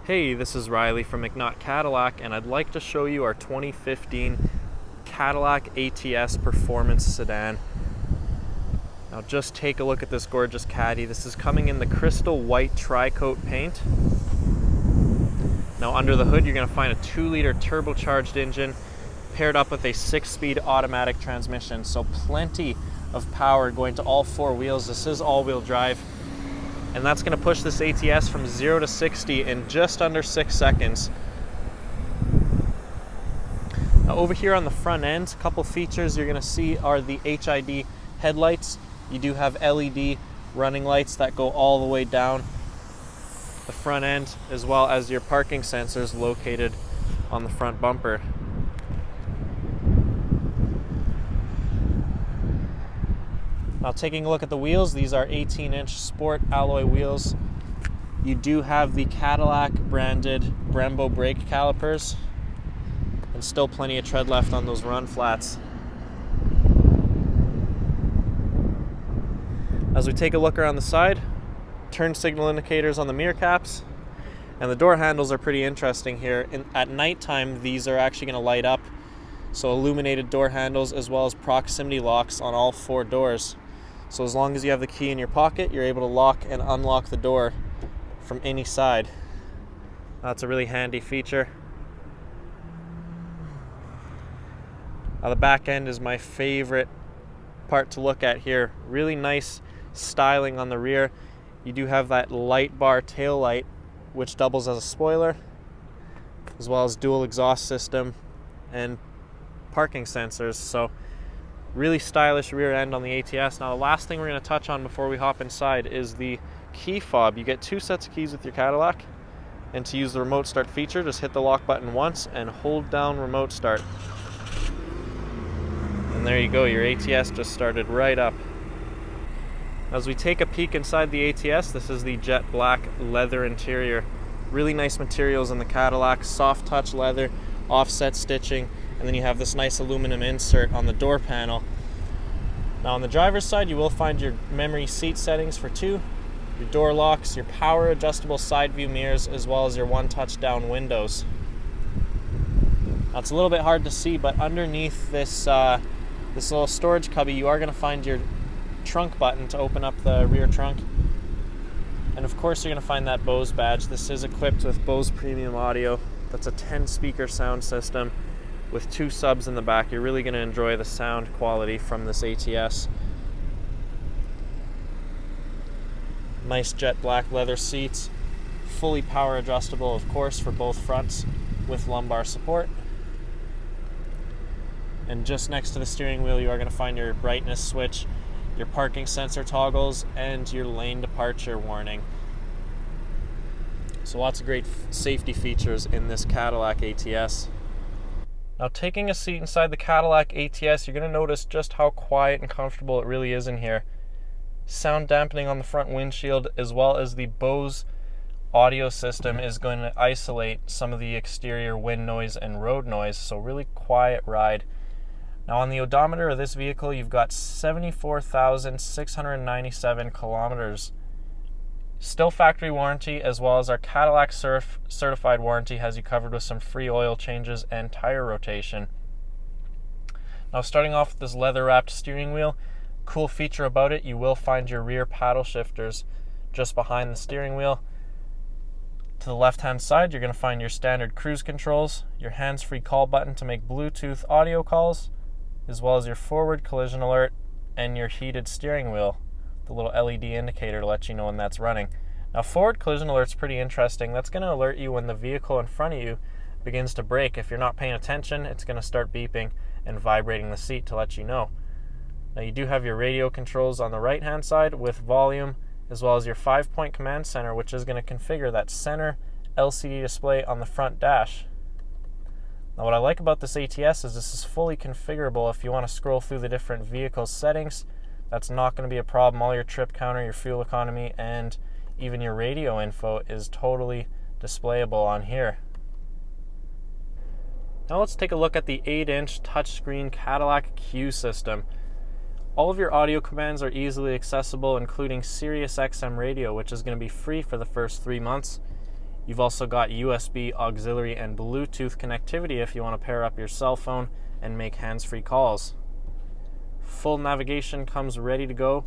Hey, this is Riley from McNaught Cadillac, and I'd like to show you our 2015 Cadillac ATS Performance sedan. Now just take a look at this gorgeous Caddy. This is coming in the Crystal White Tricoat paint. Now under the hood you're going to find a 2-liter turbocharged engine paired up with a 6-speed automatic transmission. So plenty of power going to all 4 wheels. This is all-wheel drive. And that's going to push this ATS from 0 to 60 in just under 6 seconds. Now over here on the front end, a couple features you're going to see are the HID headlights. You do have LED running lights that go all the way down the front end, as well as your parking sensors located on the front bumper. Now taking a look at the wheels, these are 18-inch sport alloy wheels. You do have the Cadillac branded Brembo brake calipers and still plenty of tread left on those run flats. As we take a look around the side, turn signal indicators on the mirror caps, and the door handles are pretty interesting here. At nighttime, these are actually going to light up, so illuminated door handles as well as proximity locks on all 4 doors. So as long as you have the key in your pocket, you're able to lock and unlock the door from any side. That's a really handy feature. Now the back end is my favorite part to look at here. Really nice styling on the rear. You do have that light bar tail light, which doubles as a spoiler, as well as dual exhaust system and parking sensors. So really stylish rear end on the ATS. Now the last thing we're going to touch on before we hop inside is the key fob. You get 2 sets of keys with your Cadillac, and to use the remote start feature, just hit the lock button once and hold down remote start. And there you go, your ATS just started right up. As we take a peek inside the ATS, this is the jet black leather interior. Really nice materials in the Cadillac, soft touch leather, offset stitching, and then you have this nice aluminum insert on the door panel. Now on the driver's side, you will find your memory seat settings for 2, your door locks, your power adjustable side view mirrors, as well as your 1-touch down windows. Now it's a little bit hard to see, but underneath this little storage cubby, you are going to find your trunk button to open up the rear trunk. And of course you're going to find that Bose badge. This is equipped with Bose Premium Audio. That's a 10-speaker sound system with 2 subs in the back. You're really going to enjoy the sound quality from this ATS. Nice jet black leather seats, fully power adjustable of course for both fronts with lumbar support. And just next to the steering wheel you are going to find your brightness switch, your parking sensor toggles, and your lane departure warning. So lots of great safety features in this Cadillac ATS. Now taking a seat inside the Cadillac ATS, you're going to notice just how quiet and comfortable it really is in here. Sound dampening on the front windshield, as well as the Bose audio system, is going to isolate some of the exterior wind noise and road noise, so really quiet ride. Now on the odometer of this vehicle, you've got 74,697 kilometers. Still factory warranty, as well as our Cadillac Certified warranty has you covered with some free oil changes and tire rotation. Now starting off with this leather wrapped steering wheel, cool feature about it, you will find your rear paddle shifters just behind the steering wheel. To the left hand side you're going to find your standard cruise controls, your hands-free call button to make Bluetooth audio calls, as well as your forward collision alert and your heated steering wheel, the little LED indicator to let you know when that's running. Now forward collision alert's pretty interesting. That's going to alert you when the vehicle in front of you begins to brake. If you're not paying attention, it's going to start beeping and vibrating the seat to let you know. Now you do have your radio controls on the right hand side with volume, as well as your 5-point command center, which is going to configure that center LCD display on the front dash. Now what I like about this ATS is this is fully configurable. If you want to scroll through the different vehicle settings, that's not going to be a problem. All your trip counter, your fuel economy, and even your radio info is totally displayable on here. Now let's take a look at the 8-inch touchscreen Cadillac CUE system. All of your audio commands are easily accessible, including Sirius XM radio, which is going to be free for the first 3 months. You've also got USB auxiliary and Bluetooth connectivity if you want to pair up your cell phone and make hands-free calls. Full navigation comes ready to go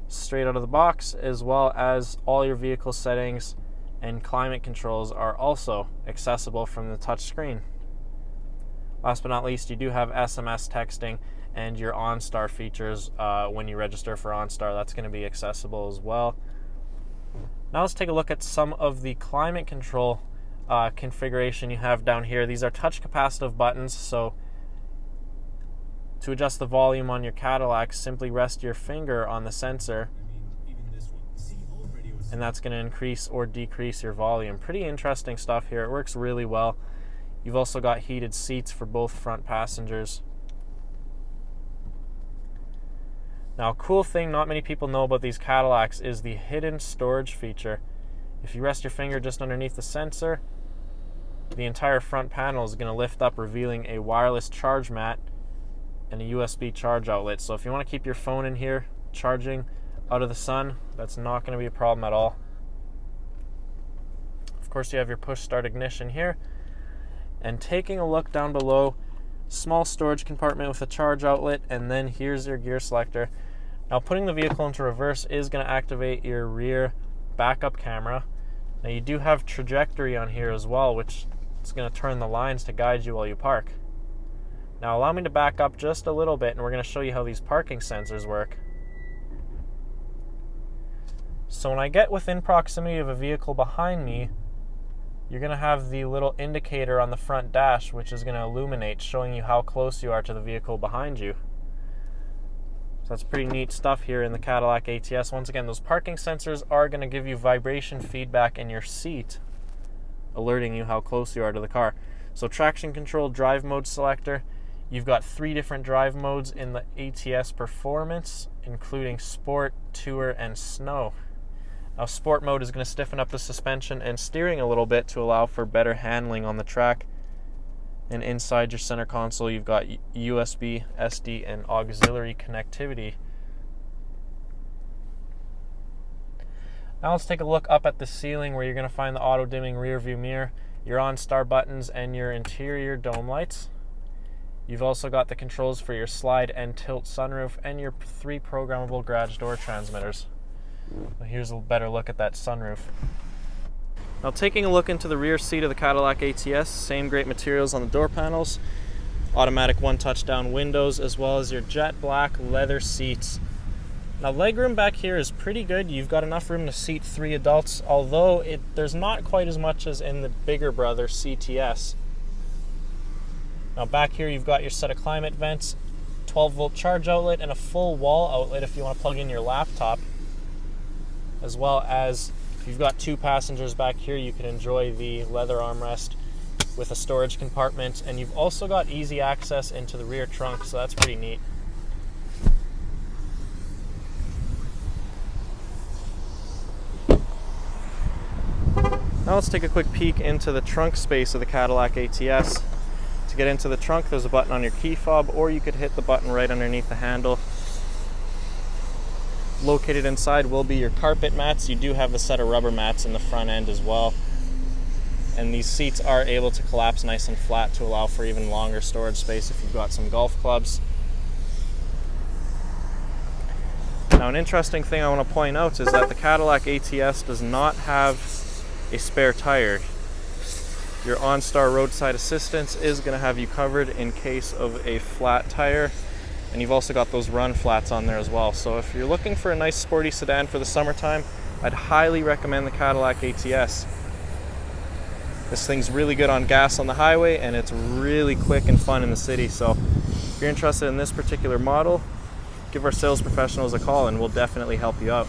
straight out of the box, as well as all your vehicle settings and climate controls are also accessible from the touch screen. Last but not least, you do have SMS texting and your OnStar features when you register for OnStar. That's going to be accessible as well. Now let's take a look at some of the climate control configuration you have down here. These are touch capacitive buttons, so to adjust the volume on your Cadillac, simply rest your finger on the sensor, and that's going to increase or decrease your volume. Pretty interesting stuff here. It works really well. You've also got heated seats for both front passengers. Now, a cool thing not many people know about these Cadillacs is the hidden storage feature. If you rest your finger just underneath the sensor, the entire front panel is going to lift up, revealing a wireless charge mat and a USB charge outlet. So if you want to keep your phone in here charging out of the sun, that's not going to be a problem at all. Of course, you have your push start ignition here. And taking a look down below, small storage compartment with a charge outlet, and then here's your gear selector. Now, putting the vehicle into reverse is going to activate your rear backup camera. Now, you do have trajectory on here as well, which is going to turn the lines to guide you while you park. Now, allow me to back up just a little bit, and we're going to show you how these parking sensors work. So when I get within proximity of a vehicle behind me, you're going to have the little indicator on the front dash, which is going to illuminate, showing you how close you are to the vehicle behind you. So that's pretty neat stuff here in the Cadillac ATS. Once again, those parking sensors are going to give you vibration feedback in your seat, alerting you how close you are to the car. So traction control drive mode selector. You've got 3 different drive modes in the ATS Performance, including Sport, Tour, and Snow. Now, Sport mode is going to stiffen up the suspension and steering a little bit to allow for better handling on the track. And inside your center console, you've got USB, SD, and auxiliary connectivity. Now let's take a look up at the ceiling, where you're going to find the auto-dimming rear view mirror, your OnStar buttons, and your interior dome lights. You've also got the controls for your slide and tilt sunroof and your 3 programmable garage door transmitters. Here's a better look at that sunroof. Now, taking a look into the rear seat of the Cadillac ATS, same great materials on the door panels, automatic 1-touch-down windows, as well as your jet black leather seats. Now, legroom back here is pretty good. You've got enough room to seat 3 adults, although there's not quite as much as in the bigger brother CTS. Now, back here you've got your set of climate vents, 12-volt charge outlet, and a full wall outlet if you want to plug in your laptop. As well as, if you've got 2 passengers back here, you can enjoy the leather armrest with a storage compartment. And you've also got easy access into the rear trunk, so that's pretty neat. Now let's take a quick peek into the trunk space of the Cadillac ATS. To get into the trunk, there's a button on your key fob, or you could hit the button right underneath the handle. Located inside will be your carpet mats. You do have a set of rubber mats in the front end as well. And these seats are able to collapse nice and flat to allow for even longer storage space if you've got some golf clubs. Now, an interesting thing I want to point out is that the Cadillac ATS does not have a spare tire. Your OnStar roadside assistance is going to have you covered in case of a flat tire. And you've also got those run flats on there as well. So if you're looking for a nice sporty sedan for the summertime, I'd highly recommend the Cadillac ATS. This thing's really good on gas on the highway, and it's really quick and fun in the city. So if you're interested in this particular model, give our sales professionals a call and we'll definitely help you out.